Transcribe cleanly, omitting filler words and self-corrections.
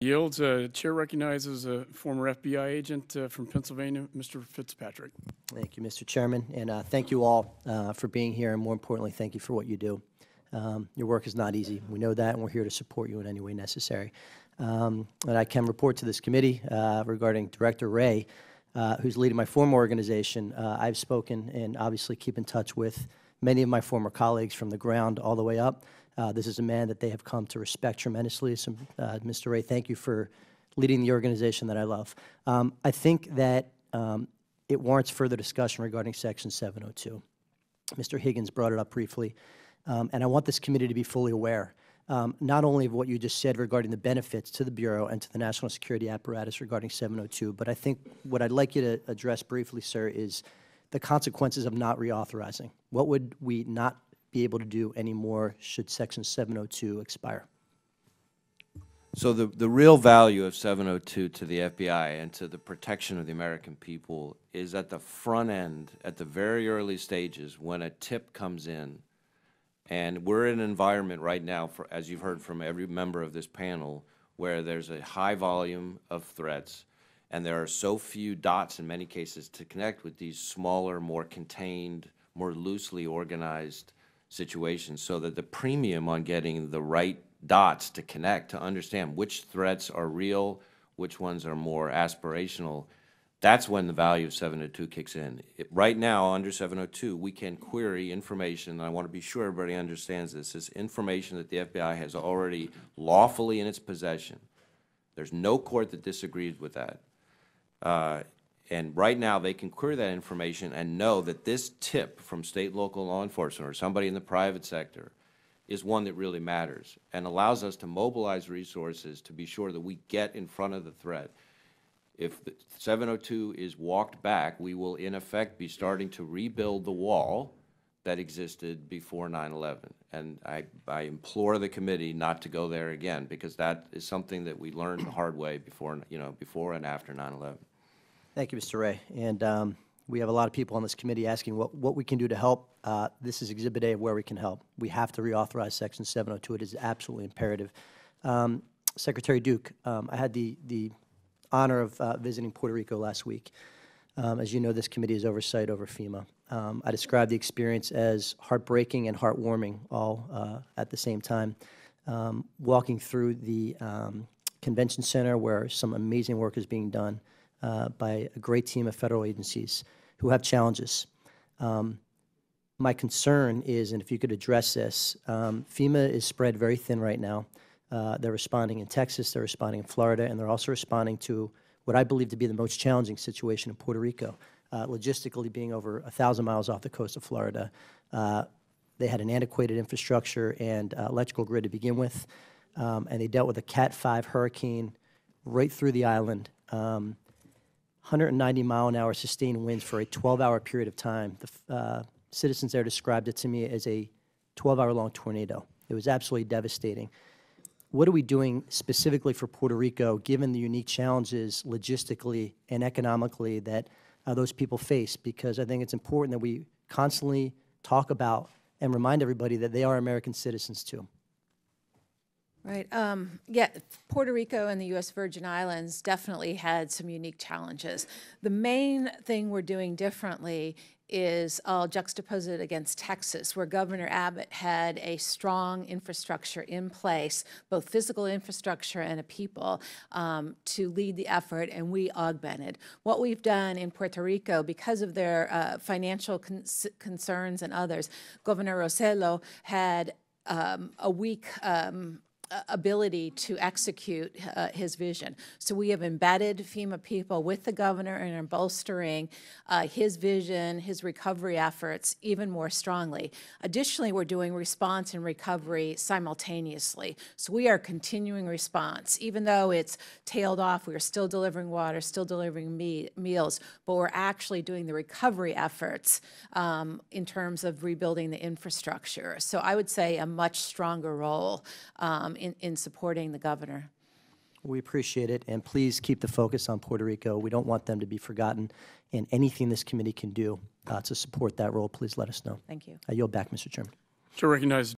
Yields. Chair recognizes a former FBI agent from Pennsylvania, Mr. Fitzpatrick. Thank you, Mr. Chairman, and thank you all for being here, and more importantly, thank you for what you do. Your work is not easy. We know that, and we're here to support you in any way necessary. And I can report to this committee regarding Director Wray, who's leading my former organization. I've spoken and obviously keep in touch with many of my former colleagues from the ground all the way up. This is a man that they have come to respect tremendously. So, Mr. Wray, thank you for leading the organization that I love. I think that it warrants further discussion regarding Section 702. Mr. Higgins brought it up briefly, and I want this committee to be fully aware, not only of what you just said regarding the benefits to the Bureau and to the national security apparatus regarding 702, but I think what I'd like you to address briefly, sir, is the consequences of not reauthorizing. What would we not be able to do anymore should Section 702 expire? So the real value of 702 to the FBI and to the protection of the American people is at the front end, at the very early stages, when a tip comes in. And we're in an environment right now, as you've heard from every member of this panel, where there's a high volume of threats, and there are so few dots in many cases to connect with these smaller, more contained, more loosely organized situations, so that the premium on getting the right dots to connect, to understand which threats are real, which ones are more aspirational, that's when the value of 702 kicks in. Right now, under 702, we can query information, and I want to be sure everybody understands this. This information that the FBI has already lawfully in its possession. There's no court that disagrees with that. And right now, they can query that information and know that this tip from state and local law enforcement or somebody in the private sector is one that really matters and allows us to mobilize resources to be sure that we get in front of the threat. If the 702 is walked back, we will, in effect, be starting to rebuild the wall that existed before 9/11. And I implore the committee not to go there again, because that is something that we learned the hard way before and after 9/11. Thank you, Mr. Wray. And we have a lot of people on this committee asking what we can do to help. This is Exhibit A of where we can help. We have to reauthorize Section 702. It is absolutely imperative. Secretary Duke, I had the honor of visiting Puerto Rico last week. As you know, this committee has oversight over FEMA. I described the experience as heartbreaking and heartwarming all at the same time. Walking through the convention center where some amazing work is being done by a great team of federal agencies who have challenges. My concern is, and if you could address this, FEMA is spread very thin right now. They're responding in Texas, they're responding in Florida, and they're also responding to what I believe to be the most challenging situation in Puerto Rico, logistically being over 1,000 miles off the coast of Florida. They had an antiquated infrastructure and electrical grid to begin with, and they dealt with a Cat 5 hurricane right through the island. 190-mile-an-hour sustained winds for a 12-hour period of time. The citizens there described it to me as a 12-hour-long tornado. It was absolutely devastating. What are we doing specifically for Puerto Rico, given the unique challenges logistically and economically that those people face? Because I think it's important that we constantly talk about and remind everybody that they are American citizens too. Right. Yeah, Puerto Rico and the U.S. Virgin Islands definitely had some unique challenges. The main thing we're doing differently is I'll juxtapose it against Texas, where Governor Abbott had a strong infrastructure in place, both physical infrastructure and a people, to lead the effort, and we augmented. What we've done in Puerto Rico, because of their financial concerns and others, Governor Rosello had a weak ability to execute his vision. So we have embedded FEMA people with the governor and are bolstering his vision, his recovery efforts even more strongly. Additionally, we're doing response and recovery simultaneously. So we are continuing response. Even though it's tailed off, we're still delivering water, still delivering meals, but we're actually doing the recovery efforts in terms of rebuilding the infrastructure. So I would say a much stronger role in supporting the governor. We appreciate it, and please keep the focus on Puerto Rico. We don't want them to be forgotten, and anything this committee can do to support that role, please let us know. Thank you. I yield back, Mr. Chairman. Chair recognizes